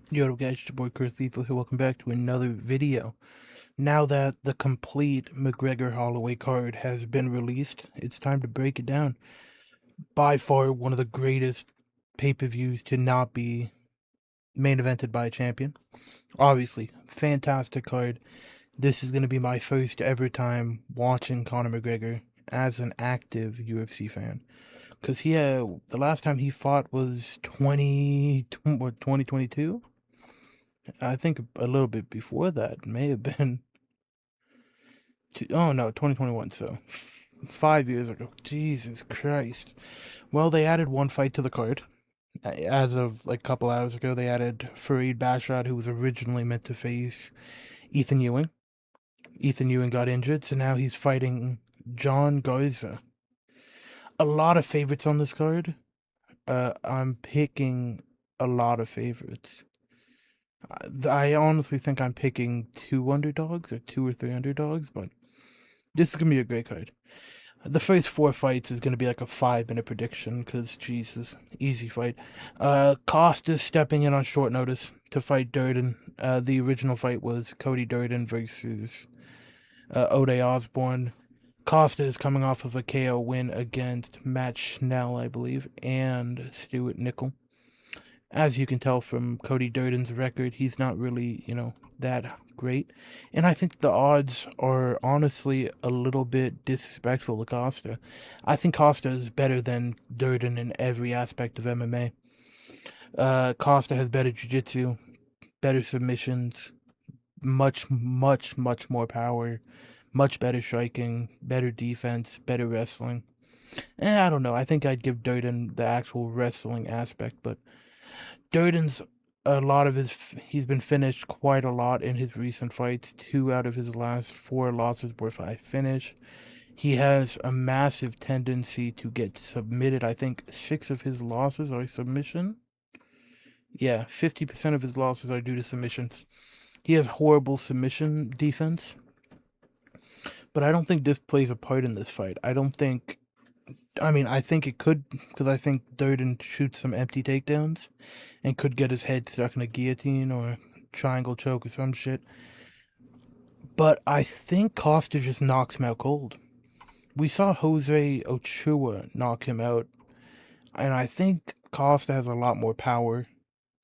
Yo, guys, it's your boy Chris Lethal here. Welcome back to another video. Now that the complete McGregor Holloway card has been released, it's time to break it down. By far, one of the greatest pay-per-views to not be main evented by a champion. Obviously, fantastic card. This is going to be my first ever time watching Conor McGregor as an active UFC fan. Because the last time he fought was 2022? I think a little bit before that may have been. Oh no, 2021. So 5 years ago. Jesus Christ. Well, they added one fight to the card. As of like a couple hours ago, they added Fareed Basharat, who was originally meant to face Ethan Ewing. Ethan Ewing got injured, so now he's fighting John Garza. A lot of favorites on this card. I'm picking a lot of favorites. I honestly think I'm picking two underdogs or two or three underdogs, but this is gonna be a great card. The first four fights is gonna be like a 5 minute prediction because Jesus, easy fight. Costa's stepping in on short notice to fight Durden. The original fight was Cody Durden versus Ode Osborne. Costa is coming off of a KO win against Matt Schnell, I believe, and Stuart Nickel. As you can tell from Cody Durden's record, he's not really, that great. And I think the odds are honestly a little bit disrespectful to Costa. I think Costa is better than Durden in every aspect of MMA. Costa has better jiu-jitsu, better submissions, much more power, much better striking, better defense, better wrestling. I don't know. I think I'd give Durden the actual wrestling aspect, but Durden's he's been finished quite a lot in his recent fights. 2 out of his last 4 losses were by finish. He has a massive tendency to get submitted. I think 6 of his losses are submission. Yeah, 50% of his losses are due to submissions. He has horrible submission defense, but I don't think this plays a part in this fight. I think it could, because I think Durden shoots some empty takedowns and could get his head stuck in a guillotine or triangle choke or some shit. But I think Costa just knocks him out cold. We saw Jose Ochoa knock him out, and I think Costa has a lot more power,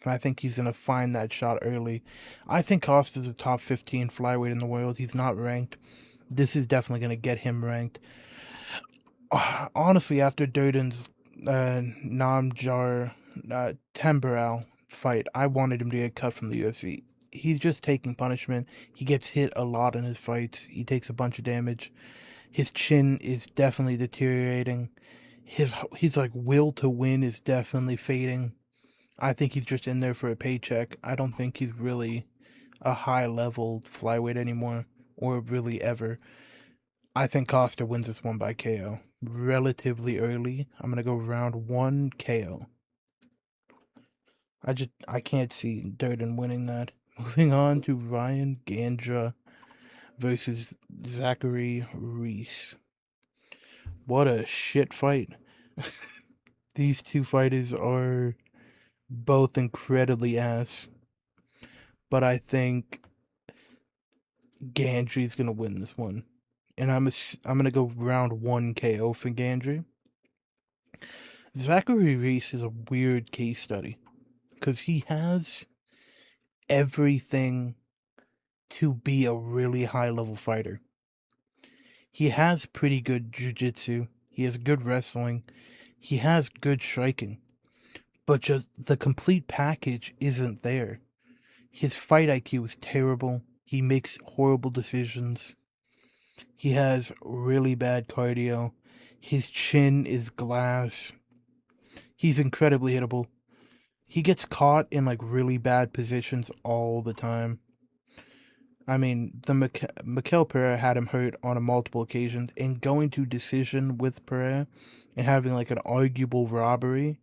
and I think he's going to find that shot early. I think Costa's a top 15 flyweight in the world. He's not ranked. This is definitely going to get him ranked. Honestly, after Durden's Namjar Temporal fight, I wanted him to get cut from the UFC. He's just taking punishment. He gets hit a lot in his fights. He takes a bunch of damage. His chin is definitely deteriorating. His like will to win is definitely fading. I think he's just in there for a paycheck. I don't think he's really a high level flyweight anymore, or really ever. I think Costa wins this one by KO. Relatively early. I'm gonna go round 1 KO. I can't see Durden winning that. Moving on to Ryan Gandra versus Zachary Reese. What a shit fight. These two fighters are both incredibly ass. But I think Gandry's gonna win this one. And I'm gonna go round 1 KO for Gandry. Zachary Reese is a weird case study because he has everything to be a really high level fighter. He has pretty good jiu-jitsu, he has good wrestling, he has good striking, but just the complete package isn't there. His fight IQ is terrible, he makes horrible decisions, he has really bad cardio, his chin is glass, he's incredibly hittable. He gets caught in like really bad positions all the time. I mean, the Mikel Pereira had him hurt on a multiple occasions, and going to decision with Pereira and having like an arguable robbery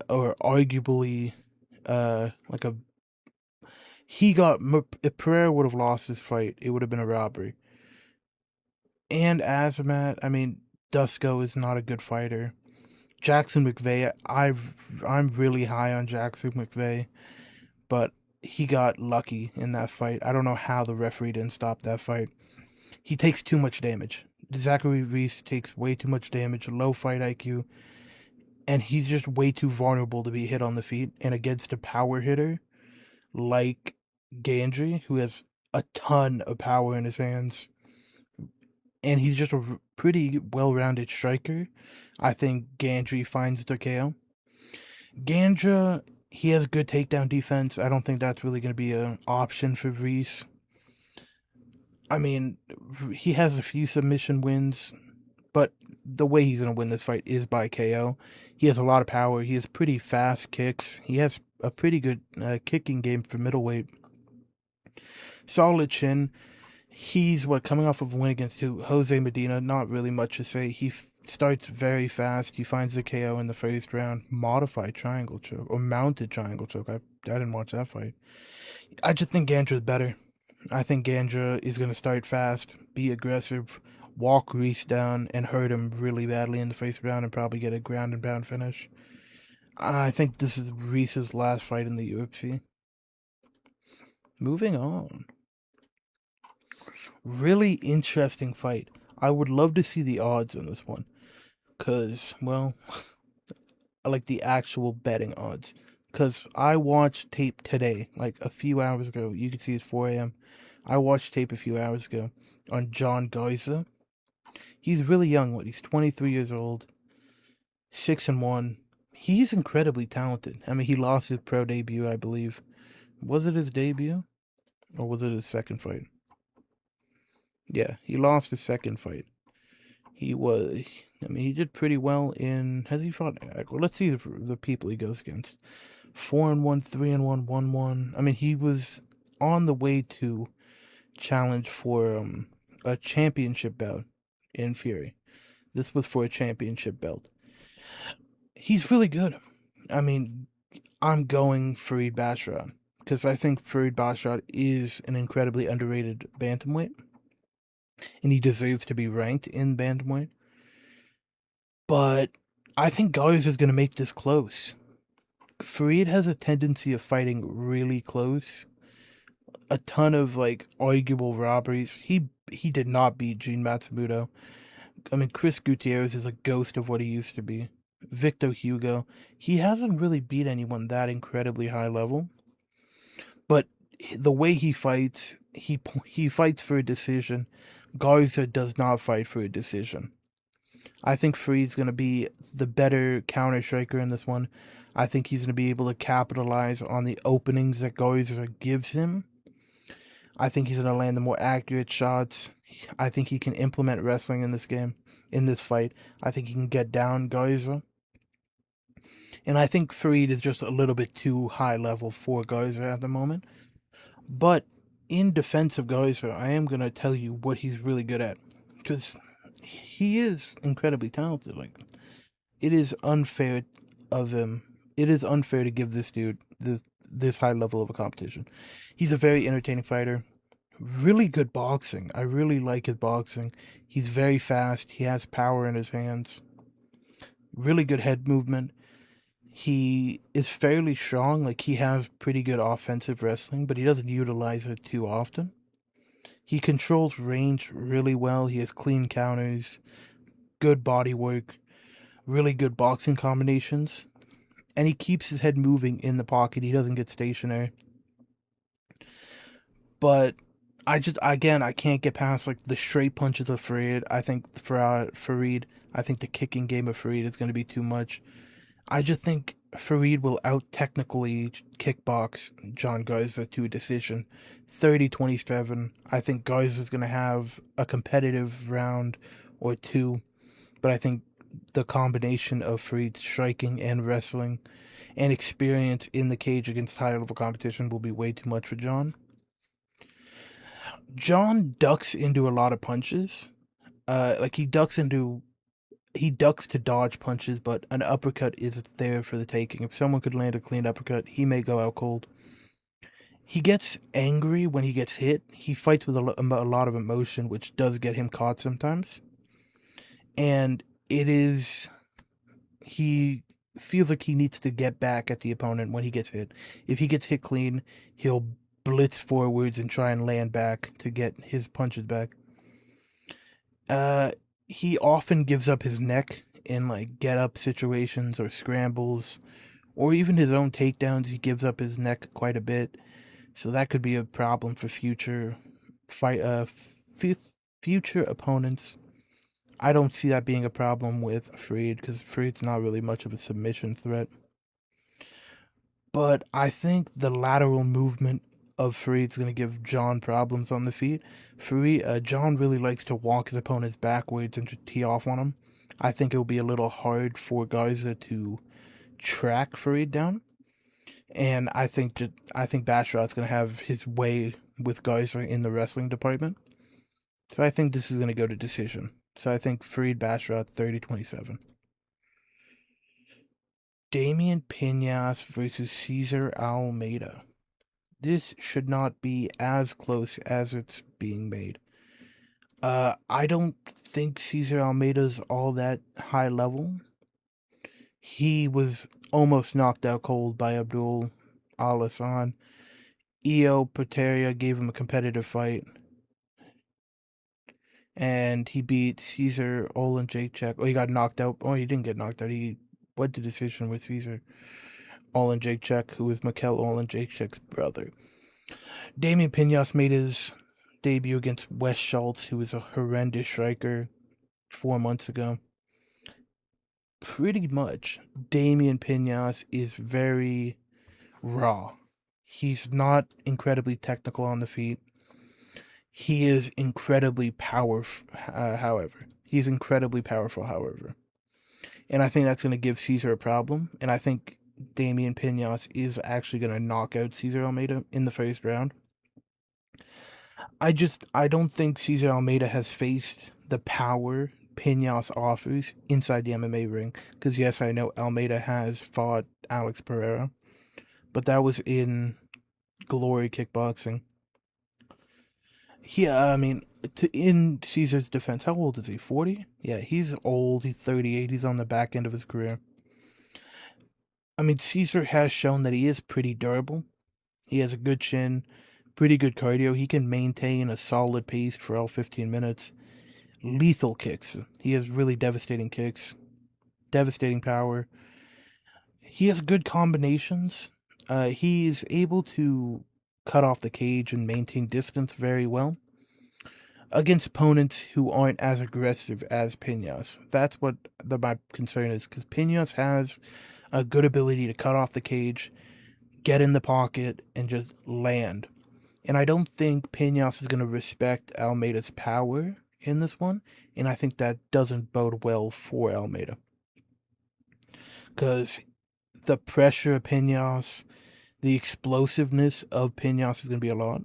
or arguably like a he got if Pereira would have lost this fight, it would have been a robbery. And Azamat, I mean, Dusko is not a good fighter. Jackson McVeigh, I'm really high on Jackson McVeigh, but he got lucky in that fight. I don't know how the referee didn't stop that fight. He takes too much damage. Zachary Reese takes way too much damage, low fight IQ, and he's just way too vulnerable to be hit on the feet. And against a power hitter like Gandry, who has a ton of power in his hands, and he's just a pretty well-rounded striker, I think Gandry finds the KO. Gandra, he has good takedown defense. I don't think that's really going to be an option for Reese. I mean, he has a few submission wins, but the way he's going to win this fight is by KO. He has a lot of power. He has pretty fast kicks. He has a pretty good kicking game for middleweight. Solid chin. He's coming off of a win against Jose Medina. Not really much to say. He starts very fast. He finds the KO in the first round. Modified triangle choke or mounted triangle choke. I didn't watch that fight. I just think Gandra is better. I think Gandra is going to start fast, be aggressive, walk Reese down, and hurt him really badly in the first round and probably get a ground and pound finish. I think this is Reese's last fight in the UFC. Moving on. Really interesting fight. I would love to see the odds on this one. Because, well, I like the actual betting odds. Because I watched tape today, like a few hours ago. You can see it's 4 a.m. I watched tape a few hours ago on John Garza. He's really young. He's 23 years old. 6-1. He's incredibly talented. I mean, he lost his pro debut, I believe. Was it his debut? Or was it his second fight? Yeah, he lost his second fight. He did pretty well in. Has he fought? Well, let's see the people he goes against. 4-1, 3-1, 1-1. I mean, he was on the way to challenge for a championship bout in Fury. This was for a championship belt. He's really good. I mean, I'm going Farid Basharat because I think Farid Basharat is an incredibly underrated bantamweight, and he deserves to be ranked in bantamweight. But I think Garza is going to make this close. Farid has a tendency of fighting really close. A ton of arguable robberies. He did not beat Gene Matsumoto. I mean, Chris Gutierrez is a ghost of what he used to be. Victor Hugo, he hasn't really beat anyone that incredibly high level. But the way he fights, he fights for a decision. Garza does not fight for a decision. I think Farid's going to be the better counter striker in this one. I think he's going to be able to capitalize on the openings that Garza gives him. I think he's going to land the more accurate shots. I think he can implement wrestling in this game, in this fight. I think he can get down Garza. And I think Farid is just a little bit too high level for Garza at the moment. But in defense of Garza, I am going to tell you what he's really good at. Because he is incredibly talented. It is unfair of him. It is unfair to give this dude this high level of a competition. He's a very entertaining fighter. Really good boxing. I really like his boxing. He's very fast. He has power in his hands. Really good head movement. He is fairly strong. He has pretty good offensive wrestling, but he doesn't utilize it too often. He controls range really well. He has clean counters, good body work, really good boxing combinations, and he keeps his head moving in the pocket. He doesn't get stationary. But I can't get past the straight punches of Farid. I think Farid, I think the kicking game of Farid is going to be too much. I just think Farid will out-technically kickbox John Garza to a decision. 30-27. I think Garza is going to have a competitive round or two, but I think the combination of Farid's striking and wrestling and experience in the cage against higher-level competition will be way too much for John. John ducks into a lot of punches. He ducks to dodge punches, but an uppercut is there for the taking. If someone could land a clean uppercut, he may go out cold. He gets angry when he gets hit. He fights with a lot of emotion, which does get him caught sometimes. And he feels like he needs to get back at the opponent when he gets hit. If he gets hit clean, he'll blitz forwards and try and land back to get his punches back. Uh, he often gives up his neck in like get up situations or scrambles, or even his own takedowns. He gives up his neck quite a bit, so that could be a problem for future fight. Future opponents. I don't see that being a problem with Freed because Freed's not really much of a submission threat. But I think the lateral movement of Fareed's going to give John problems on the feet. John really likes to walk his opponents backwards and to tee off on him. I think it will be a little hard for Garza to track Fareed down, and I think Basharat's going to have his way with Garza in the wrestling department. So I think this is going to go to decision. So I think Fareed Basharat 30-27. Damian Pinas versus Cesar Almeida. This should not be as close as it's being made. I don't think Cesar Almeida's all that high level. He was almost knocked out cold by Abdul Al-Hassan. Io Pateria gave him a competitive fight, and he beat Cesar Oleksiejczuk. Oh, he got knocked out. Oh, he didn't get knocked out. He went to decision with Cesar Oleksiejczuk, who was Mikel Oleksiejczuk's brother. Damian Pinas made his debut against Wes Schultz, who was a horrendous striker 4 months ago. Pretty much, Damian Pinas is very raw. He's not incredibly technical on the feet. He is incredibly powerful, however. He's incredibly powerful, however. And I think that's going to give Cesar a problem. And I think Damian Pinas is actually going to knock out Cesar Almeida in the first round. I don't think Cesar Almeida has faced the power Pinas offers inside the MMA ring. Because yes, I know Almeida has fought Alex Pereira, but that was in Glory Kickboxing. Yeah, I mean, in Caesar's defense, how old is he? 40? Yeah, he's old. He's 38. He's on the back end of his career. I mean, Caesar has shown that he is pretty durable. He has a good chin, pretty good cardio. He can maintain a solid pace for all 15 minutes. Lethal kicks. He has really devastating kicks, devastating power. He has good combinations. He's able to cut off the cage and maintain distance very well against opponents who aren't as aggressive as Pinas. That's what my concern is, because Pinas has a good ability to cut off the cage, get in the pocket, and just land. And I don't think Pinas is going to respect Almeida's power in this one, and I think that doesn't bode well for Almeida. Because the pressure of Pinas, the explosiveness of Pinas is going to be a lot.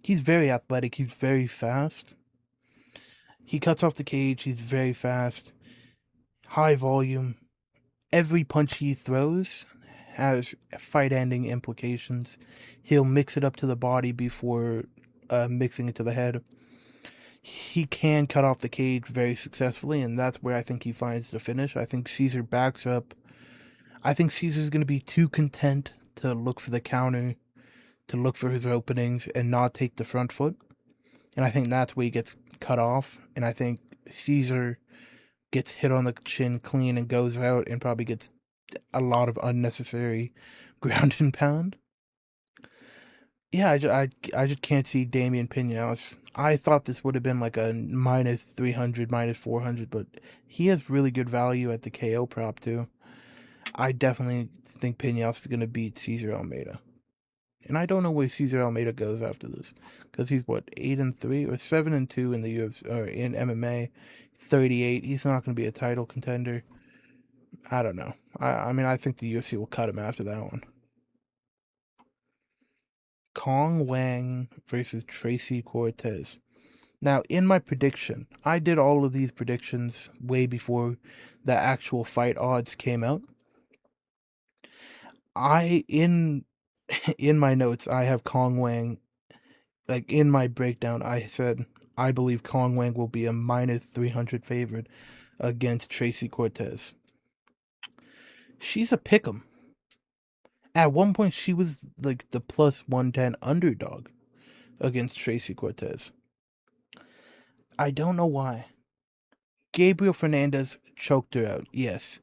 He's very athletic, he's very fast. He cuts off the cage, he's very fast, high volume. Every punch he throws has fight-ending implications. He'll mix it up to the body before mixing it to the head. He can cut off the cage very successfully, and that's where I think he finds the finish. I think Cesar backs up. I think Cesar's going to be too content to look for the counter, to look for his openings, and not take the front foot. And I think that's where he gets cut off. And I think Cesar gets hit on the chin clean and goes out and probably gets a lot of unnecessary ground and pound. Yeah, I just can't see Damian Pinas. I thought this would have been like a minus 300, minus 400, but he has really good value at the KO prop too. I definitely think Pinas is going to beat Cesar Almeida. And I don't know where Cesar Almeida goes after this, because he's what, 8-3 or 7-2 in the UFC or in MMA, 38. He's not going to be a title contender. I don't know. I mean, I think the UFC will cut him after that one. Kong Wang versus Tracy Cortez. Now, in my prediction, I did all of these predictions way before the actual fight odds came out. In my notes, I have Kong Wang. Like in my breakdown, I said I believe Kong Wang will be a minus 300 favorite against Tracy Cortez. She's a pick'em. At one point, she was like the plus 110 underdog against Tracy Cortez. I don't know why. Gabriel Fernandez choked her out, yes.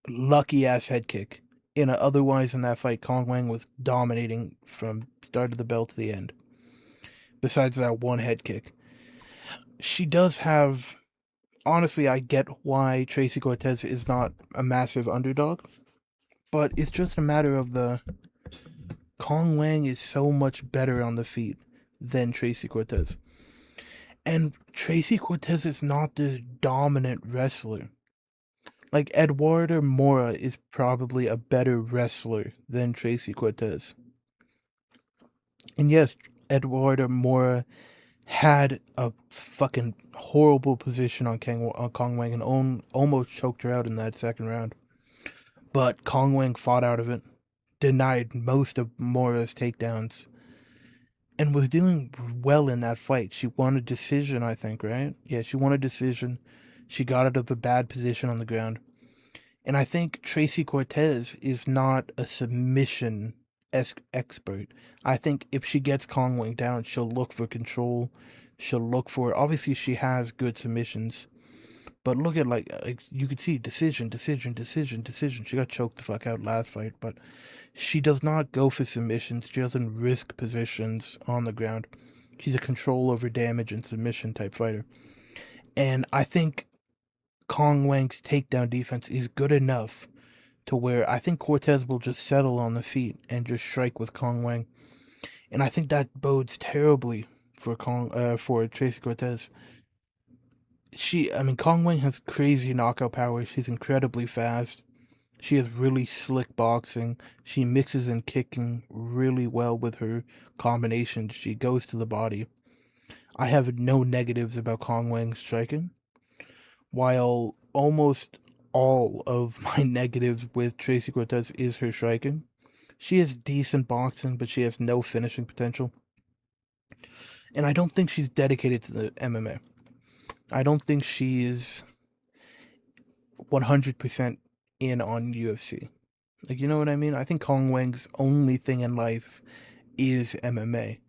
Lucky ass head kick. Otherwise in that fight, Kong Wang was dominating from start of the bell to the end. Besides that one head kick, she does have. Honestly, I get why Tracy Cortez is not a massive underdog, but it's just a matter of the Kong Wang is so much better on the feet than Tracy Cortez. And Tracy Cortez is not the dominant wrestler. Like, Eduardo Mora is probably a better wrestler than Tracy Cortez. And yes, Eduardo Mora had a fucking horrible position on Kong Wang and almost choked her out in that second round. But Kong Wang fought out of it, denied most of Mora's takedowns, and was doing well in that fight. She won a decision, I think, right? Yeah, she won a decision. She got out of a bad position on the ground. And I think Tracy Cortez is not a submission expert. I think if she gets Kong Wang down, she'll look for control. She'll look for. Obviously, she has good submissions. But look at, like you could see decision. She got choked the fuck out last fight, but she does not go for submissions. She doesn't risk positions on the ground. She's a control over damage and submission type fighter. And I think Kong Wang's takedown defense is good enough to where I think Cortez will just settle on the feet and just strike with Kong Wang. And I think that bodes terribly for for Tracy Cortez. Kong Wang has crazy knockout power. She's incredibly fast. She has really slick boxing. She mixes in kicking really well with her combinations. She goes to the body. I have no negatives about Kong Wang's striking, while almost all of my negatives with Tracy Cortez is her striking. She has decent boxing, but she has no finishing potential. And I don't think she's dedicated to the MMA. I don't think she is 100% in on UFC. Like, you know what I mean? I think Kong Wang's only thing in life is MMA,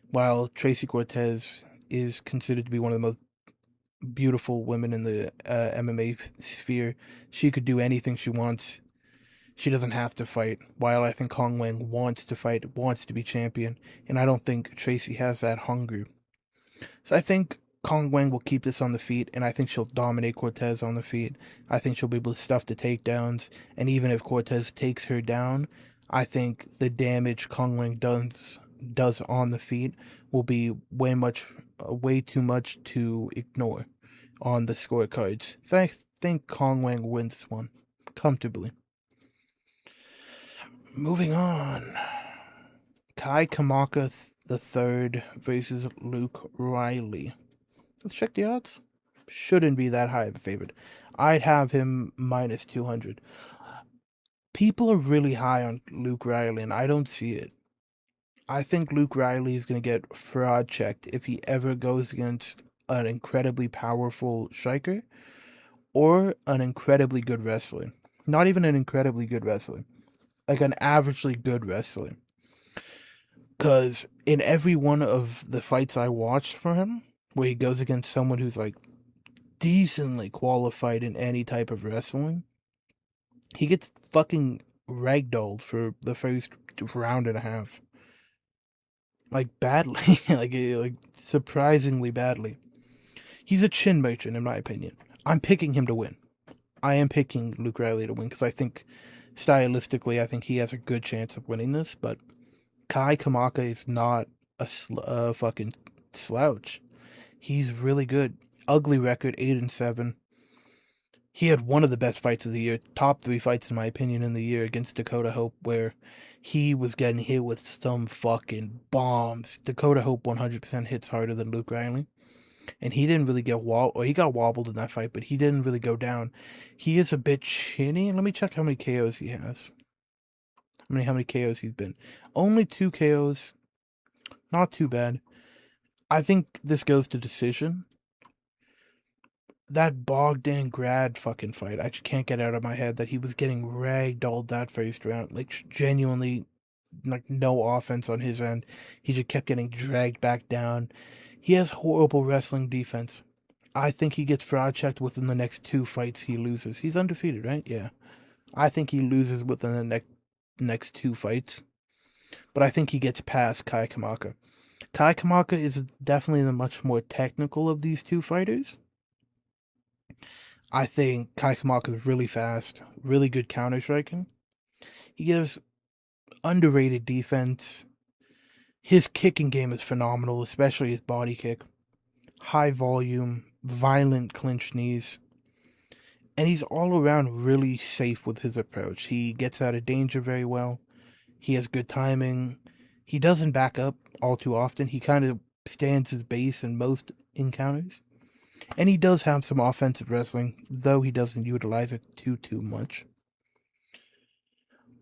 while Tracy Cortez is considered to be one of the most beautiful women in the MMA sphere. She could do anything she wants. She doesn't have to fight. While I think Kong Wang wants to fight, wants to be champion, and I don't think Tracy has that hunger. So I think Kong Wang will keep this on the feet, and I think she'll dominate Cortez on the feet. I think she'll be able to stuff the takedowns, and even if Cortez takes her down, I think the damage Kong Wang does on the feet will be way too much to ignore on the scorecards. I think Kong Wang wins this one comfortably. Moving on, Kai Kamaka the third versus Luke Riley. Let's check the odds. Shouldn't be that high of a favorite. I'd have him minus 200. People are really high on Luke Riley, and I don't see it. I think Luke Riley is going to get fraud checked if he ever goes against an incredibly powerful striker or an incredibly good wrestler. Not even an incredibly good wrestler, like an averagely good wrestler. Because in every one of the fights I watched for him, where he goes against someone who's like decently qualified in any type of wrestling, he gets fucking ragdolled for the first round and a half. Like, badly. like surprisingly badly. He's a chin merchant, in my opinion. I'm picking him to win. I am picking Luke Riley to win because I think, stylistically, I think he has a good chance of winning this, but Kai Kamaka is not a fucking slouch. He's really good. Ugly record, 8-7. He had one of the best fights of the year, top 3 fights in my opinion in the year against Dakota Hope, where he was getting hit with some fucking bombs. Dakota Hope 100% hits harder than Luke Riley, and he didn't really get he got wobbled in that fight, but he didn't really go down. He is a bit chinny. Let me check how many KOs he has. How many KOs he's been. Only 2 KOs. Not too bad. I think this goes to decision. that Bogdan Grad fucking fight, I just can't get out of my head that he was getting ragdolled that first round. Like, genuinely, like, no offense on his end. He just kept getting dragged back down. He has horrible wrestling defense. I think he gets fraud checked within the next two fights he loses. He's undefeated, right? Yeah. I think he loses within the next two fights. But I think he gets past Kai Kamaka. Kai Kamaka is definitely the much more technical of these two fighters. I think Kai Kamaka is really fast, really good counter striking. He gives underrated defense. His kicking game is phenomenal, especially his body kick. High volume, violent clinch knees. And he's all around really safe with his approach. He gets out of danger very well. He has good timing. He doesn't back up all too often. He kind of stands his base in most encounters. And he does have some offensive wrestling, though he doesn't utilize it too much.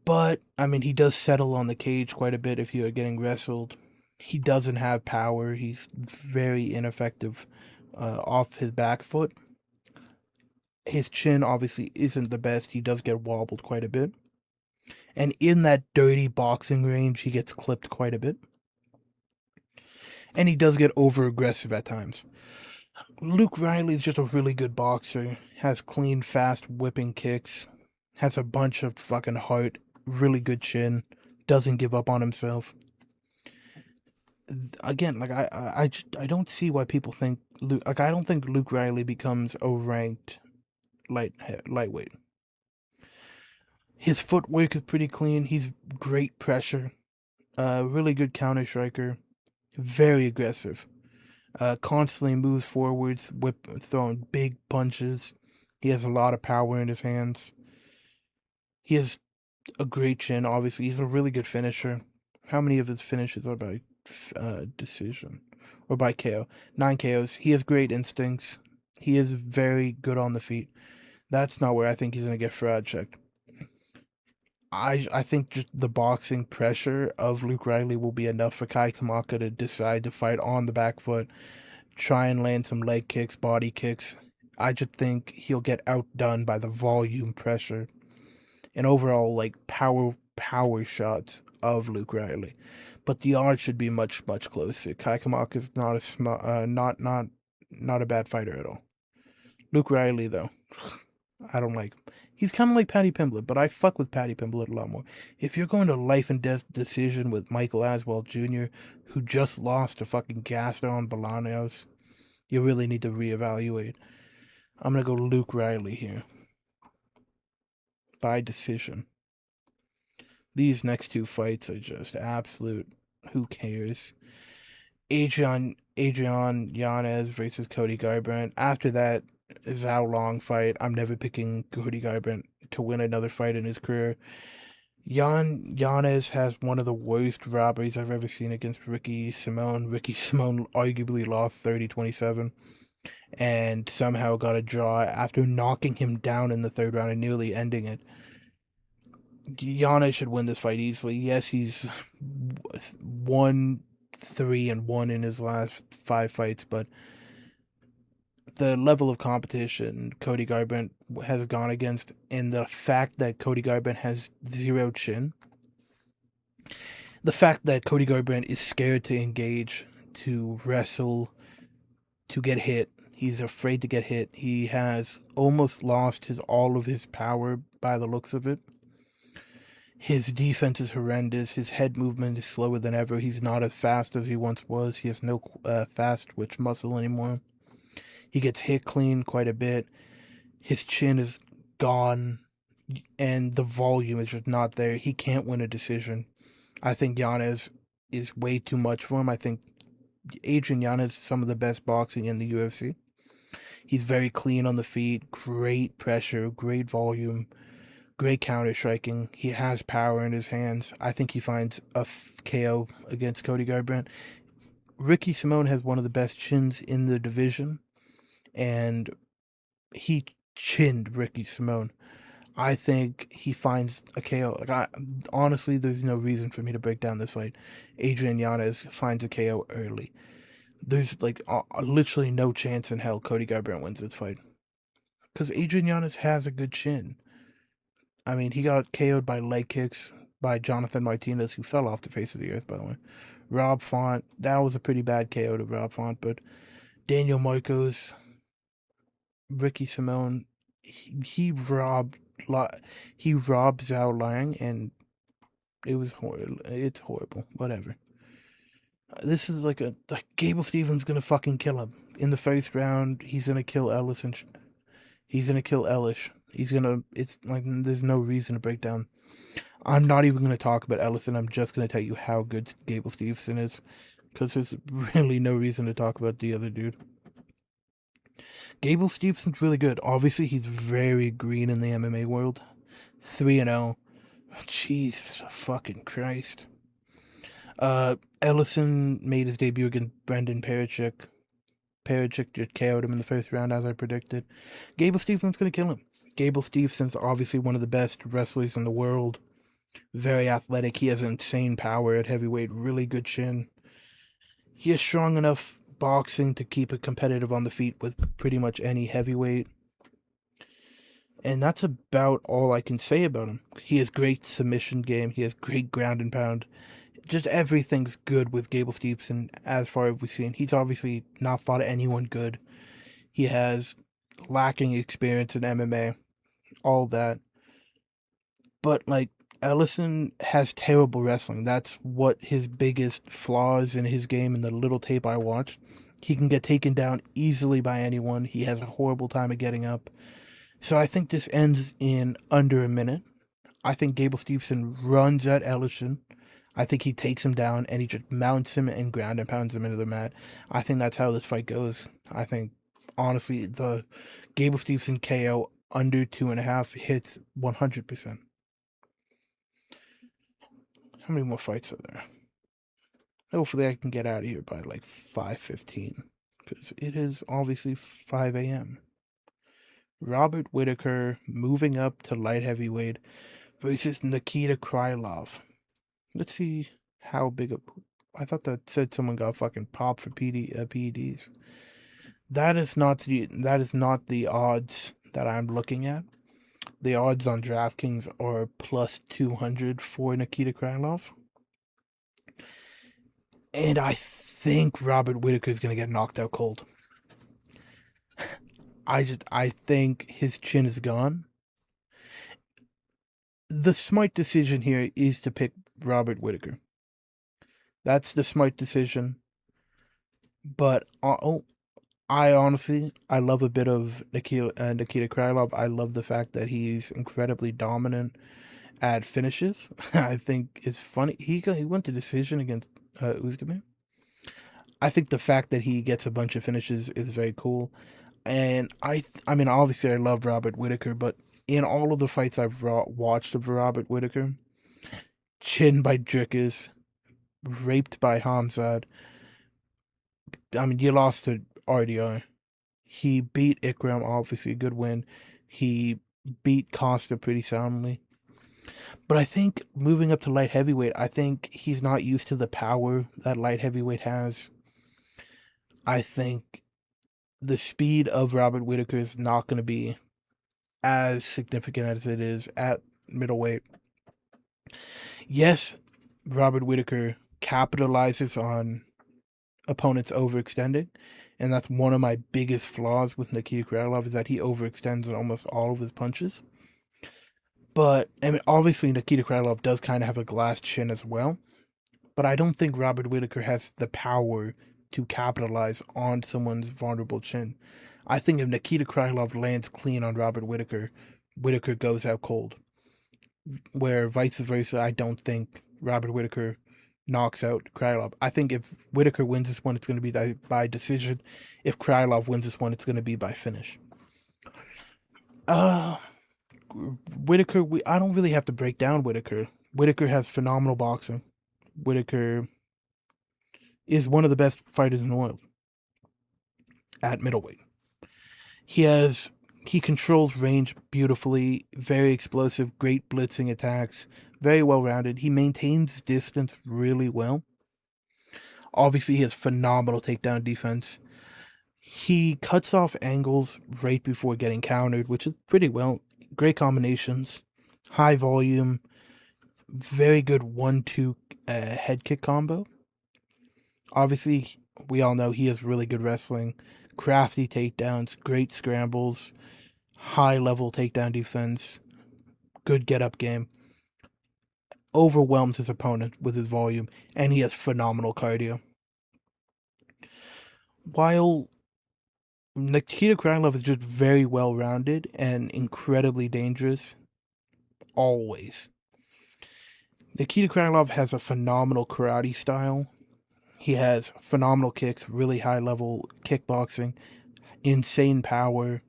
But, I mean, he does settle on the cage quite a bit if you are getting wrestled. He doesn't have power. He's very ineffective off his back foot. His chin obviously isn't the best. He does get wobbled quite a bit. And in that dirty boxing range, he gets clipped quite a bit. And he does get over aggressive at times. Luke Riley is just a really good boxer. Has clean, fast whipping kicks. Has a bunch of fucking heart. Really good chin. Doesn't give up on himself. Again, like I don't see why people think like I don't think Luke Riley becomes a ranked lightweight. His footwork is pretty clean. He's great pressure. Really good counter striker. Very aggressive. Constantly moves forwards, throwing big punches. He has a lot of power in his hands. He has a great chin, obviously. He's a really good finisher. How many of his finishes are by decision or by KO? 9 KOs. He has great instincts. He is very good on the feet. That's not where I think he's going to get fraud checked. I think just the boxing pressure of Luke Riley will be enough for Kai Kamaka to decide to fight on the back foot, try and land some leg kicks, body kicks. I just think he'll get outdone by the volume pressure and overall like power shots of Luke Riley. But the odds should be much closer. Kai Kamaka is not not a bad fighter at all. Luke Riley though, I don't like him. He's kind of like Paddy Pimblett, but I fuck with Paddy Pimblett a lot more. If you're going to life and death decision with Michael Aswell Jr., who just lost to fucking Gaston Bolaños, you really need to reevaluate. I'm gonna go Luke Riley here by decision. These next two fights are just absolute. Who cares? Adrian Yanez versus Cody Garbrandt. After that Zhao Long fight, I'm never picking Cody Garbrandt to win another fight in his career. Yanez has one of the worst robberies I've ever seen against Ricky Simone. Ricky Simone arguably lost 30-27 and somehow got a draw after knocking him down in the third round and nearly ending it. Yanez should win this fight easily. Yes, he's 1-3-1 in his last 5 fights, but the level of competition Cody Garbrandt has gone against, and the fact that Cody Garbrandt has zero chin, the fact that Cody Garbrandt is scared to engage, to wrestle, to get hit. He's afraid to get hit. He has almost lost all of his power by the looks of it. His defense is horrendous. His head movement is slower than ever. He's not as fast as he once was. He has no fast twitch muscle anymore. He gets hit clean quite a bit. His chin is gone, and the volume is just not there. He can't win a decision. I think Yanez is way too much for him. I think Adrian Yanez is some of the best boxing in the UFC. He's very clean on the feet, great pressure, great volume, great counter striking. He has power in his hands. I think he finds a KO against Cody Garbrandt. Ricky Simone has one of the best chins in the division, and he chinned Ricky Simone. I think he finds a KO. Honestly, there's no reason for me to break down this fight. Adrian Yanez finds a KO early. There's literally no chance in hell Cody Garbrandt wins this fight. Because Adrian Yanez has a good chin. I mean, he got KO'd by leg kicks by Jonathan Martinez, who fell off the face of the earth, by the way. Rob Font, that was a pretty bad KO to Rob Font, but Daniel Marcos, Ricky Simone, he robbed Zhao Lang, and it was horrible. It's horrible. Whatever. This is like Gable Stevens gonna fucking kill him in the first round. He's gonna kill Ellison. He's gonna kill Ellis. He's gonna. It's like there's no reason to break down. I'm not even gonna talk about Ellison. I'm just gonna tell you how good Gable Stevenson is, because there's really no reason to talk about the other dude. Gable Stevenson's really good. Obviously, he's very green in the MMA world. 3-0. Jesus fucking Christ. Ellison made his debut against Brendan Pericik. Pericik just KO'd him in the first round, as I predicted. Gable Stevenson's gonna kill him. Gable Stevenson's obviously one of the best wrestlers in the world. Very athletic. He has insane power at heavyweight. Really good chin. He has strong enough boxing to keep it competitive on the feet with pretty much any heavyweight. And that's about all I can say about him. He has great submission game. He has great ground and pound. Just everything's good with Gable Stevenson as far as we've seen. He's obviously not fought anyone good. He has lacking experience in MMA, all that. But like Ellison has terrible wrestling. That's what his biggest flaws in his game in the little tape I watched. He can get taken down easily by anyone. He has a horrible time of getting up. So I think this ends in under a minute. I think Gable Stevenson runs at Ellison. I think he takes him down and he just mounts him and ground and pounds him into the mat. I think that's how this fight goes. I think, honestly, the Gable Stevenson KO under 2.5 hits 100%. How many more fights are there? Hopefully I can get out of here by like 5:15, because it is obviously 5 a.m. Robert Whitaker moving up to light heavyweight versus Nikita Krylov. Let's see how big of. I thought that said someone got fucking popped for PEDs. That is not the odds that I'm looking at. The odds on DraftKings are plus 200 for Nikita Krylov. And I think Robert Whitaker is going to get knocked out cold. I think his chin is gone. The smart decision here is to pick Robert Whitaker. That's the smart decision. But I love a bit of Nikita Krylov. I love the fact that he's incredibly dominant at finishes. I think it's funny. He went to decision against Usman. I think the fact that he gets a bunch of finishes is very cool. And I mean, obviously I love Robert Whitaker, but in all of the fights I've watched of Robert Whitaker, chinned by Dricus, raped by Hamzat. I mean, you lost to RDR. He beat Ikram, obviously a good win. He beat Costa pretty soundly. But I think moving up to light heavyweight, I think he's not used to the power that light heavyweight has. I think the speed of Robert Whitaker is not going to be as significant as it is at middleweight. Yes, Robert Whitaker capitalizes on opponents overextending, and that's one of my biggest flaws with Nikita Krylov, is that he overextends in almost all of his punches. But I mean, obviously Nikita Krylov does kind of have a glass chin as well, but I don't think Robert Whitaker has the power to capitalize on someone's vulnerable chin. I think if Nikita Krylov lands clean on Robert Whitaker, Whitaker goes out cold. Where vice versa, I don't think Robert Whitaker knocks out Krylov. I think if Whitaker wins this one, it's going to be by decision. If Krylov wins this one, it's going to be by finish. Whitaker, I don't really have to break down Whitaker. Whitaker has phenomenal boxing. Whitaker is one of the best fighters in the world at middleweight. He controls range beautifully, very explosive, great blitzing attacks, very well rounded. He maintains distance really well. Obviously, he has phenomenal takedown defense. He cuts off angles right before getting countered, which is pretty well. Great combinations, high volume, very good 1-2 head kick combo. Obviously, we all know he has really good wrestling, crafty takedowns, great scrambles, high level takedown defense, good get up game. Overwhelms his opponent with his volume, and he has phenomenal cardio. While Nikita Krylov is just very well rounded and incredibly dangerous, always. Nikita Krylov has a phenomenal karate style. He has phenomenal kicks, really high level kickboxing, insane power,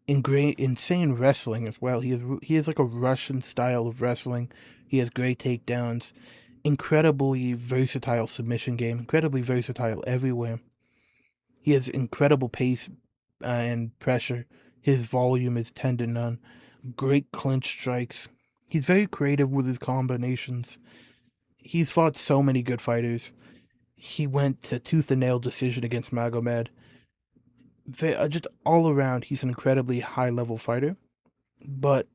insane wrestling as well. He has like a Russian style of wrestling. He has great takedowns, incredibly versatile submission game, incredibly versatile everywhere. He has incredible pace and pressure. His volume is 10 to none. Great clinch strikes. He's very creative with his combinations. He's fought so many good fighters. He went to tooth and nail decision against Magomed. Just all around, he's an incredibly high level fighter, but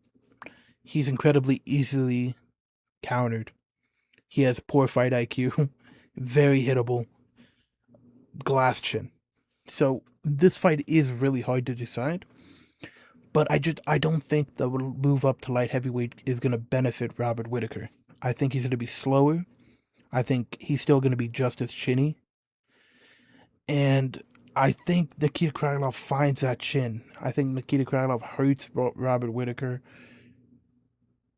he's incredibly easily countered. He has poor fight IQ, very hittable, glass chin. So this fight is really hard to decide. But I don't think the move up to light heavyweight is gonna benefit Robert Whitaker. I think he's gonna be slower. I think he's still gonna be just as chinny. And I think Nikita Krylov finds that chin. I think Nikita Krylov hurts Robert Whitaker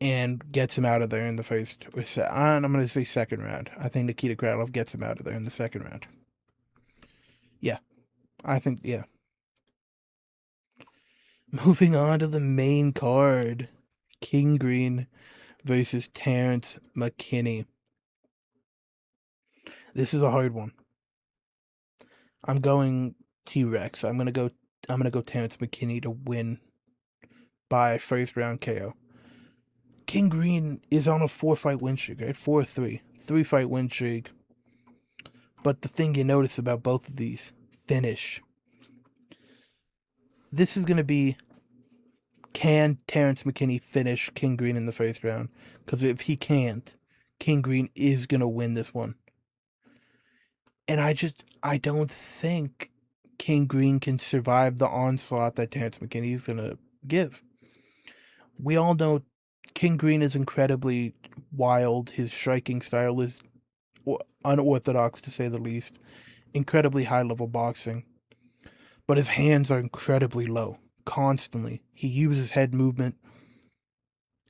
and gets him out of there in the first. I'm going to say second round. I think Nikita Krylov gets him out of there in the second round. Yeah, I think, yeah. Moving on to the main card, King Green versus Terrence McKinney. This is a hard one. I'm going T-Rex. I'm gonna go Terrence McKinney to win by first round KO. King Green is on a 4-fight win streak, right? 4-3. 3-fight win streak. But the thing you notice about both of these, finish. This is going to be, can Terrence McKinney finish King Green in the first round? Because if he can't, King Green is going to win this one. And I don't think King Green can survive the onslaught that Terrence McKinney is going to give. We all know King Green is incredibly wild. His striking style is unorthodox, to say the least. Incredibly high level boxing. But his hands are incredibly low, constantly. He uses head movement.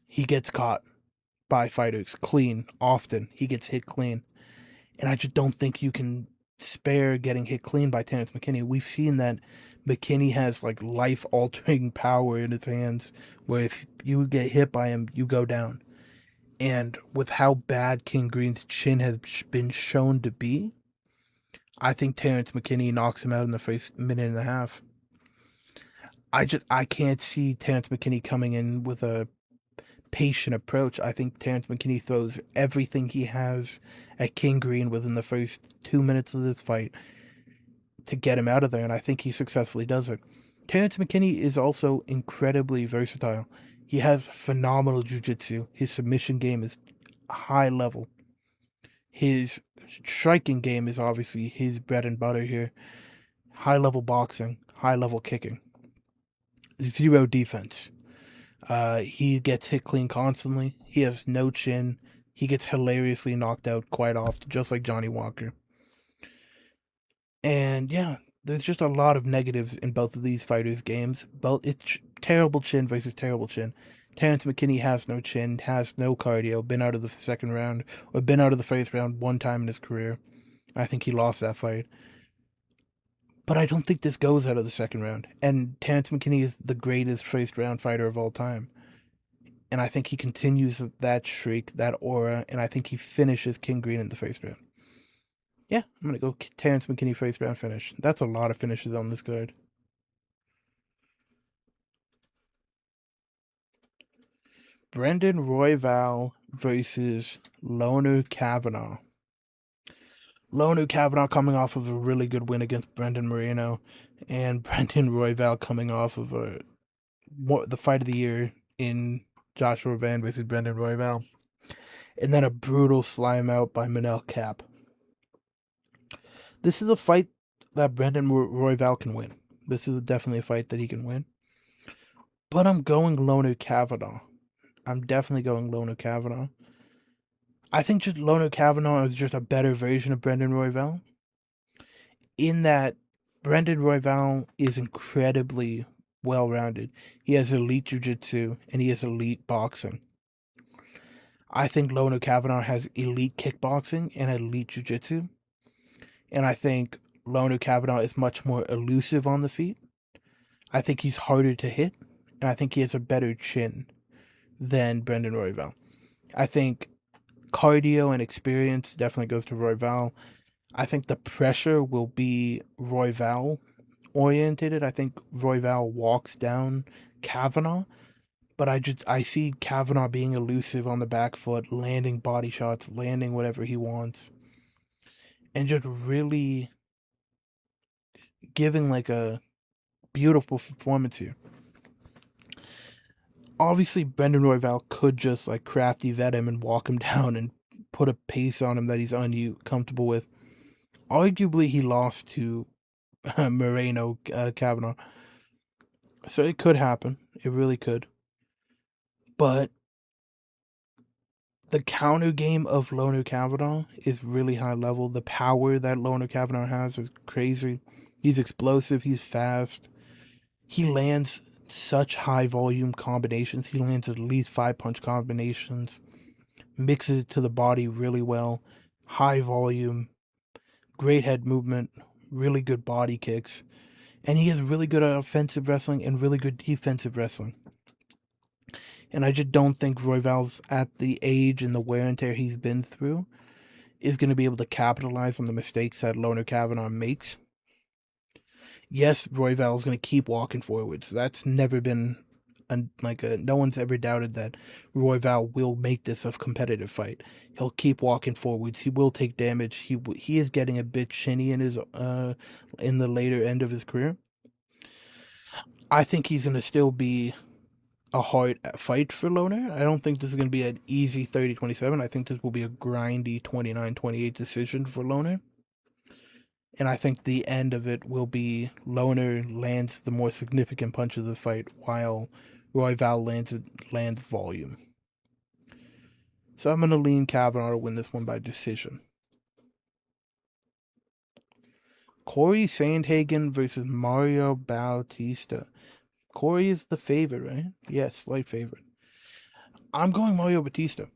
He gets caught by fighters clean, often. He gets hit clean. And I just don't think you can spare getting hit clean by Terrence McKinney. We've seen that McKinney has like life altering power in his hands, where if you get hit by him, you go down. And with how bad King Green's chin has been shown to be, I think Terrence McKinney knocks him out in the first minute and a half. I can't see Terrence McKinney coming in with a patient approach. I think Terrence McKinney throws everything he has at King Green within the first 2 minutes of this fight to get him out of there, and I think he successfully does it. Terrence McKinney is also incredibly versatile. He has phenomenal jiu-jitsu. His submission game is high level. His striking game is obviously his bread and butter here. High level boxing, high level kicking. Zero defense. He gets hit clean constantly. He has no chin. He gets hilariously knocked out quite often, just like Johnny Walker. And yeah, there's just a lot of negatives in both of these fighters' games. Both it's terrible chin versus terrible chin. Terrence McKinney has no chin, has no cardio, been out of the second round, or been out of the first round one time in his career. I think he lost that fight. But I don't think this goes out of the second round. And Terrence McKinney is the greatest first round fighter of all time. And I think he continues that streak, that aura, and I think he finishes King Green in the first round. Yeah, I'm going to go Terrence McKinney first round finish. That's a lot of finishes on this card. Brendan Royval versus Loner Kavanagh. Lonu Kavanaugh coming off of a really good win against Brendan Moreno, and Brendan Royval coming off of the fight of the year in Joshua Van versus Brendan Royval, and then a brutal slime out by Manel Cap. This is a fight that Brendan Royval can win. This is definitely a fight that he can win. But I'm going Lonu Kavanaugh. I'm definitely going Lonu Kavanaugh. I think just Lonu Kavanaugh is just a better version of Brendan Royval, in that Brendan Royval is incredibly well-rounded. He has elite jiu-jitsu and he has elite boxing. I think Lonu Kavanaugh has elite kickboxing and elite jiu-jitsu. And I think Lonu Kavanaugh is much more elusive on the feet. I think he's harder to hit. And I think he has a better chin than Brendan Royval. I think cardio and experience definitely goes to Royval. I think the pressure will be Royval oriented. I think Royval walks down Kavanaugh, but I see Kavanaugh being elusive on the back foot, landing body shots, landing whatever he wants, and just really giving like a beautiful performance here. Obviously, Brendan Royval could just like crafty vet him and walk him down and put a pace on him that he's uncomfortable with. Arguably, he lost to Moreno Kavanaugh, so it could happen. It really could. But the counter game of Lonu Kavanaugh is really high level. The power that Lonu Kavanaugh has is crazy. He's explosive. He's fast. He lands such high volume combinations. He lands at least 5-punch combinations. Mixes it to the body really well. High volume. Great head movement. Really good body kicks. And he has really good offensive wrestling and really good defensive wrestling. And I just don't think Royval's, at the age and the wear and tear he's been through, is going to be able to capitalize on the mistakes that Lonu Kavanaugh makes. Yes, Royval's going to keep walking forwards. That's never been no one's ever doubted that Royval will make this a competitive fight. He'll keep walking forwards. He will take damage. He is getting a bit chinny in the later end of his career. I think he's going to still be a hard fight for Lonu. I don't think this is going to be an easy 30-27. I think this will be a grindy 29-28 decision for Lonu. And I think the end of it will be Lonu lands the more significant punch of the fight while Royval lands volume. So I'm going to lean Kavanaugh to win this one by decision. Corey Sandhagen versus Mario Bautista. Corey is the favorite, right? Yes, slight favorite. I'm going Mario Bautista.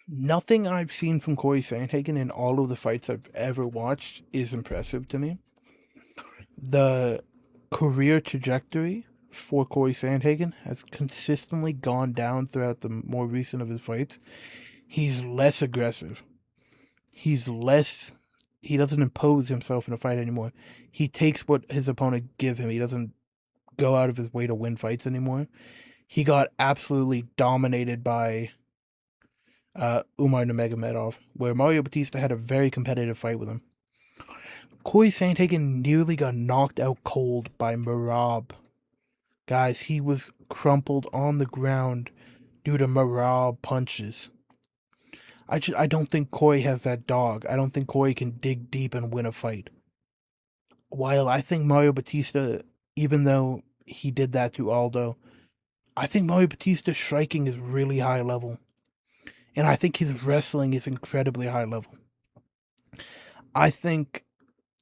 Nothing I've seen from Corey Sandhagen in all of the fights I've ever watched is impressive to me. The career trajectory for Corey Sandhagen has consistently gone down throughout the more recent of his fights. He's less aggressive. He doesn't impose himself in a fight anymore. He takes what his opponent give him. He doesn't go out of his way to win fights anymore. He got absolutely dominated by Umar Nurmagomedov, where Mario Bautista had a very competitive fight with him. Corey Sandhagen nearly got knocked out cold by Merab. Guys, he was crumpled on the ground due to Merab punches. I don't think Corey has that dog. I don't think Corey can dig deep and win a fight. While I think Mario Bautista, even though he did that to Aldo, I think Mario Bautista's striking is really high level. And I think his wrestling is incredibly high level. I think,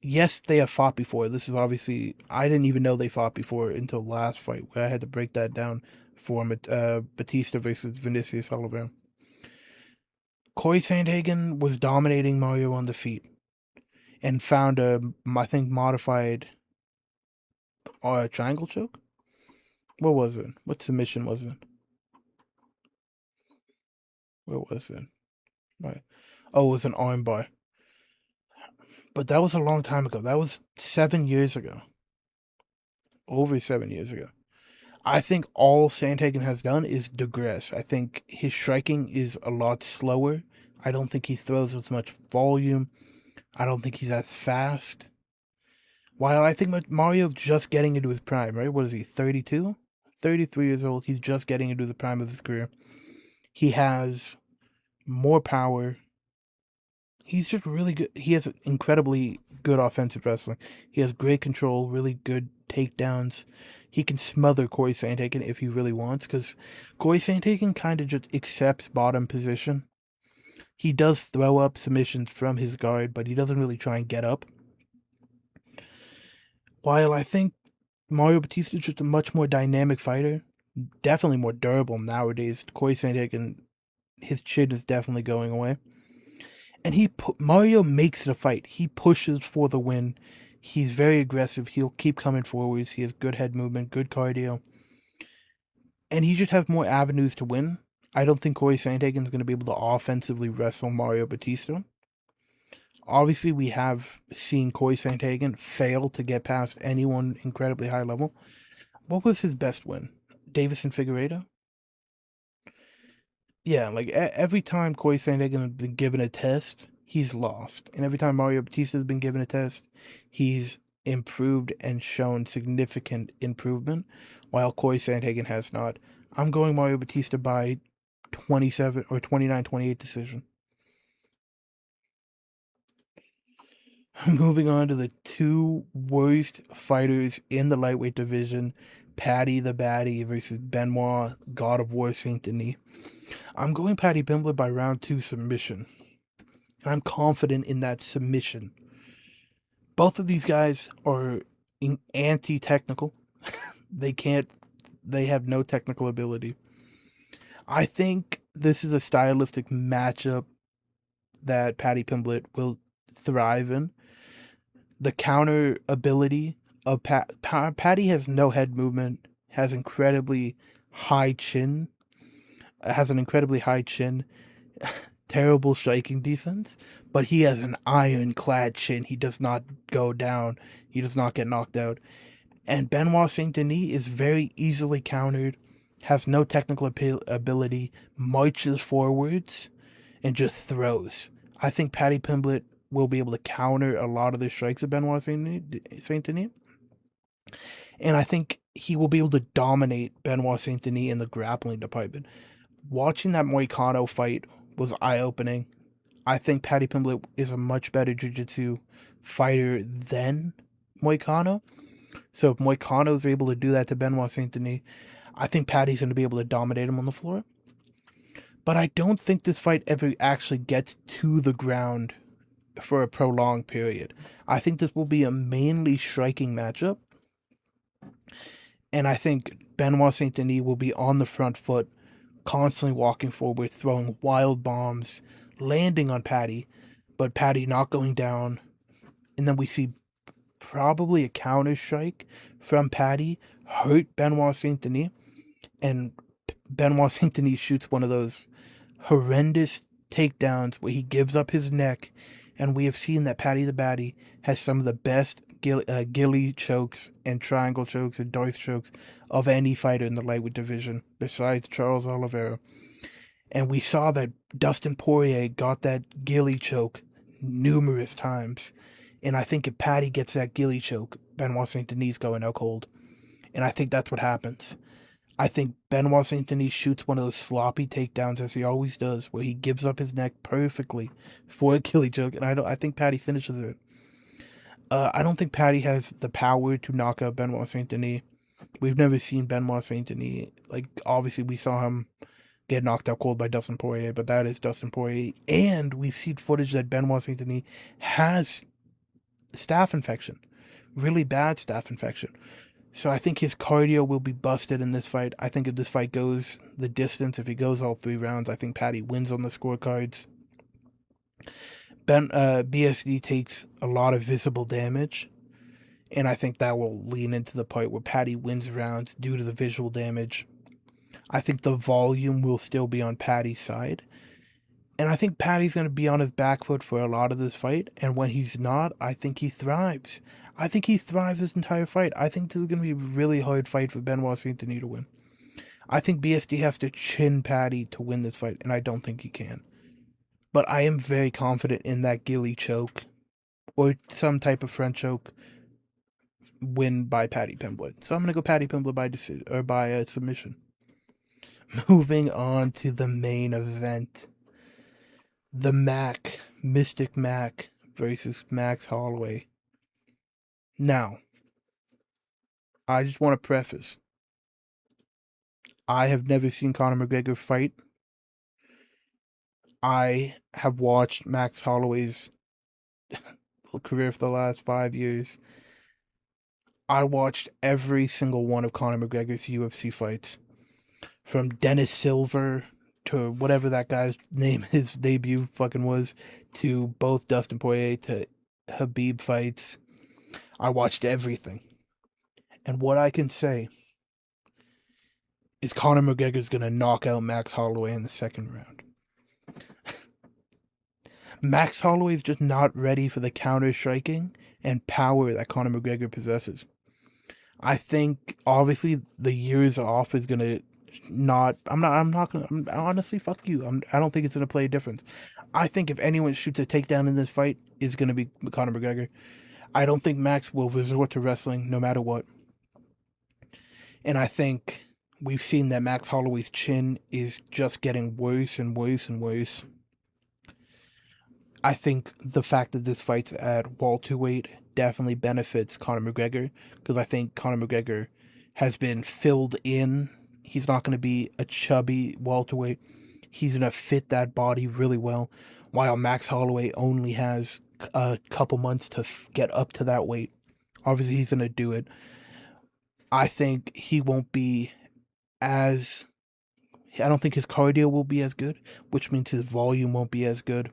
yes, they have fought before. This is obviously, I didn't even know they fought before until last fight, where I had to break that down for Bautista versus Vinicius Oliveira. Corey Sandhagen was dominating Mario on the feet and found I think, modified triangle choke? What was it? What submission was it? What was it? Right. Oh, it was an armbar. But that was a long time ago. That was 7 years ago. Over 7 years ago. I think all Sandhagen has done is digress. I think his striking is a lot slower. I don't think he throws as much volume. I don't think he's as fast. While I think Mario's just getting into his prime, right? What is he, 32? 33 years old. He's just getting into the prime of his career. He has more power. He's just really good. He has incredibly good offensive wrestling. He has great control, really good takedowns. He can smother Corey Sandhagen if he really wants, because Corey Sandhagen kind of just accepts bottom position. He does throw up submissions from his guard, but he doesn't really try and get up. While I think Mario Batista is just a much more dynamic fighter, definitely more durable nowadays. Corey Sandhagen, his chin is definitely going away. And Mario makes it a fight. He pushes for the win. He's very aggressive. He'll keep coming forwards. He has good head movement, good cardio, and he just has more avenues to win. I don't think Corey Sandhagen is going to be able to offensively wrestle Mario Batista. Obviously, we have seen Corey Sandhagen fail to get past anyone incredibly high level. What was his best win? Davison Figueiredo? Yeah, like every time Corey Sandhagen has been given a test, he's lost. And every time Mario Batista has been given a test, he's improved and shown significant improvement, while Corey Sandhagen has not. I'm going Mario Batista by 27 or 29-28 decision. Moving on to the two worst fighters in the lightweight division, Paddy the Baddy versus Benoit God of War Saint Denis. I'm going Paddy Pimblett by round 2 submission. I'm confident in that submission. Both of these guys are anti-technical. They have no technical ability. I think this is a stylistic matchup that Paddy Pimblett will thrive in. The counter ability of Paddy has no head movement, has incredibly high chin, has an incredibly high chin, terrible striking defense, but he has an ironclad chin. He does not go down. He does not get knocked out. And Benoit Saint Denis is very easily countered, has no technical ability, marches forwards, and just throws. I think Paddy Pimblett will be able to counter a lot of the strikes of Benoit Saint Denis. And I think he will be able to dominate Benoit Saint Denis in the grappling department. Watching that Moicano fight was eye-opening. I think Paddy Pimblett is a much better jiu-jitsu fighter than Moicano. So if Moicano is able to do that to Benoit Saint Denis, I think Paddy's going to be able to dominate him on the floor. But I don't think this fight ever actually gets to the ground for a prolonged period. I think this will be a mainly striking matchup. And I think Benoit Saint Denis will be on the front foot, constantly walking forward, throwing wild bombs, landing on Paddy, but Paddy not going down. And then we see probably a counter strike from Paddy hurt Benoit Saint Denis, and Benoit Saint Denis shoots one of those horrendous takedowns where he gives up his neck, and we have seen that Paddy the Baddy has some of the best ghillie chokes and triangle chokes and Darth chokes of any fighter in the lightweight division besides Charles Oliveira. And we saw that Dustin Poirier got that ghillie choke numerous times. And I think if Paddy gets that ghillie choke, Benoit Saint Denis going out cold. And I think that's what happens. I think Benoit Saint Denis shoots one of those sloppy takedowns as he always does, where he gives up his neck perfectly for a ghillie choke, and I think Paddy finishes it. I don't think Paddy has the power to knock out Benoit Saint Denis. We've never seen Benoit Saint Denis. Like, obviously, we saw him get knocked out cold by Dustin Poirier, but that is Dustin Poirier. And we've seen footage that Benoit Saint Denis has staph infection, really bad staph infection. So I think his cardio will be busted in this fight. I think if this fight goes the distance, if he goes all 3 rounds, I think Paddy wins on the scorecards. BSD takes a lot of visible damage, and I think that will lean into the part where Paddy wins rounds due to the visual damage. I think the volume will still be on Paddy's side, and I think Paddy's going to be on his back foot for a lot of this fight, and when he's not, I think he thrives. I think he thrives this entire fight. I think this is going to be a really hard fight for Benoit Saint Denis to win. I think BSD has to chin Paddy to win this fight, and I don't think he can. But I am very confident in that ghillie choke or some type of French choke win by Paddy Pimblett. So I'm gonna go Paddy Pimblett by decision or by submission. Moving on to the main event, the Mystic Mac versus Max Holloway. Now, I just want to preface: I have never seen Conor McGregor fight. I have watched Max Holloway's career for the last 5 years. I watched every single one of Conor McGregor's UFC fights, from Dennis Silver to whatever that guy's name, his debut fucking was, to both Dustin Poirier to Khabib fights. I watched everything. And what I can say is Conor McGregor's gonna knock out Max Holloway in the second round. Max Holloway's just not ready for the counter striking and power that Conor McGregor possesses. I think obviously the years off is gonna not. I'm not gonna. Honestly, fuck you. I don't think it's gonna play a difference. I think if anyone shoots a takedown in this fight, is gonna be Conor McGregor. I don't think Max will resort to wrestling no matter what. And I think we've seen that Max Holloway's chin is just getting worse and worse and worse. I think the fact that this fight's at welterweight definitely benefits Conor McGregor, because I think Conor McGregor has been filled in. He's not going to be a chubby welterweight. He's going to fit that body really well, while Max Holloway only has a couple months to get up to that weight. Obviously, he's going to do it. I think he won't be as... I don't think his cardio will be as good, which means his volume won't be as good.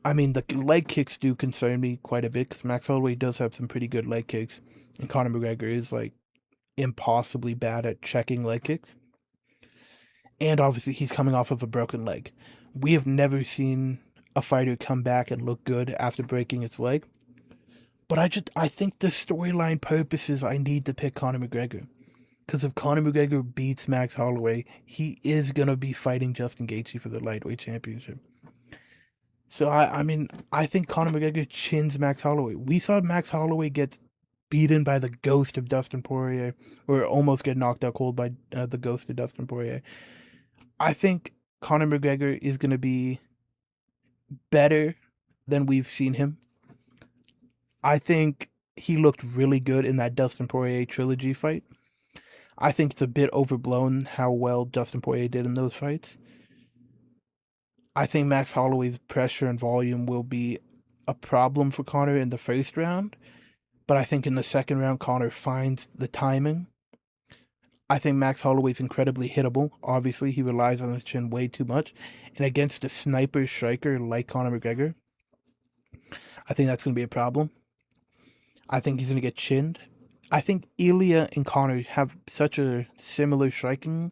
I mean, the leg kicks do concern me quite a bit, because Max Holloway does have some pretty good leg kicks, and Conor McGregor is, like, impossibly bad at checking leg kicks. And obviously, he's coming off of a broken leg. We have never seen a fighter come back and look good after breaking its leg. But I think the storyline purposes, I need to pick Conor McGregor. Because if Conor McGregor beats Max Holloway, he is going to be fighting Justin Gaethje for the lightweight championship. So, I think Conor McGregor chins Max Holloway. We saw Max Holloway get beaten by the ghost of Dustin Poirier, or almost get knocked out cold by the ghost of Dustin Poirier. I think Conor McGregor is going to be better than we've seen him. I think he looked really good in that Dustin Poirier trilogy fight. I think it's a bit overblown how well Dustin Poirier did in those fights. I think Max Holloway's pressure and volume will be a problem for Conor in the first round, but I think in the second round, Conor finds the timing. I think Max Holloway's incredibly hittable. Obviously, he relies on his chin way too much. And against a sniper striker like Conor McGregor, I think that's going to be a problem. I think he's going to get chinned. I think Ilya and Conor have such a similar striking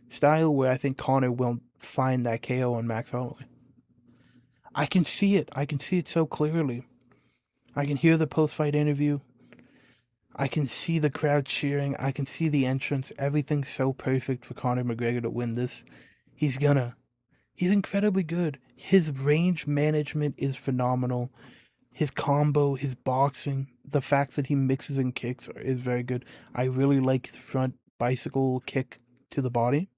style where I think Conor will find that KO on Max Holloway. I can see it. I can see it so clearly. I can hear the post-fight interview. I can see the crowd cheering. I can see the entrance. Everything's so perfect for Conor McGregor to win this. He's incredibly good. His range management is phenomenal. His combo, his boxing, the fact that he mixes and kicks is very good. I really like the front bicycle kick to the body.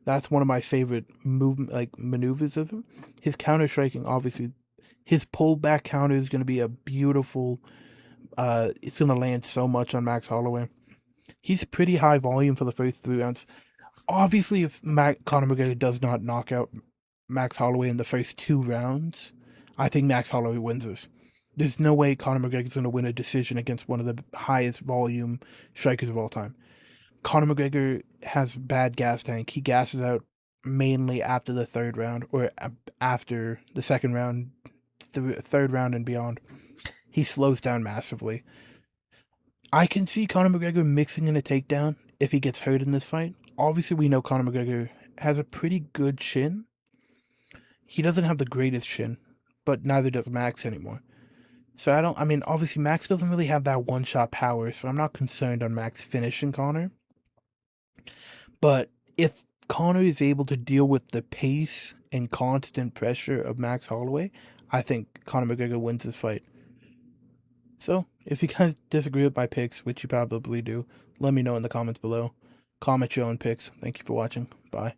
That's one of my favorite maneuvers of him. His counter striking, obviously, his pullback counter is going to be a beautiful. It's going to land so much on Max Holloway. He's pretty high volume for the first 3 rounds. Obviously, if Conor McGregor does not knock out Max Holloway in the first 2 rounds, I think Max Holloway wins this. There's no way Conor McGregor's going to win a decision against one of the highest volume strikers of all time. Conor McGregor has bad gas tank. He gasses out mainly after the 3rd round, or after the 2nd round, 3rd round and beyond. He slows down massively. I can see Conor McGregor mixing in a takedown if he gets hurt in this fight. Obviously, we know Conor McGregor has a pretty good chin. He doesn't have the greatest chin, but neither does Max anymore. So obviously Max doesn't really have that one-shot power, so I'm not concerned on Max finishing Conor. But if Conor is able to deal with the pace and constant pressure of Max Holloway, I think Conor McGregor wins this fight. So, if you guys disagree with my picks, which you probably do, let me know in the comments below. Comment your own picks. Thank you for watching. Bye.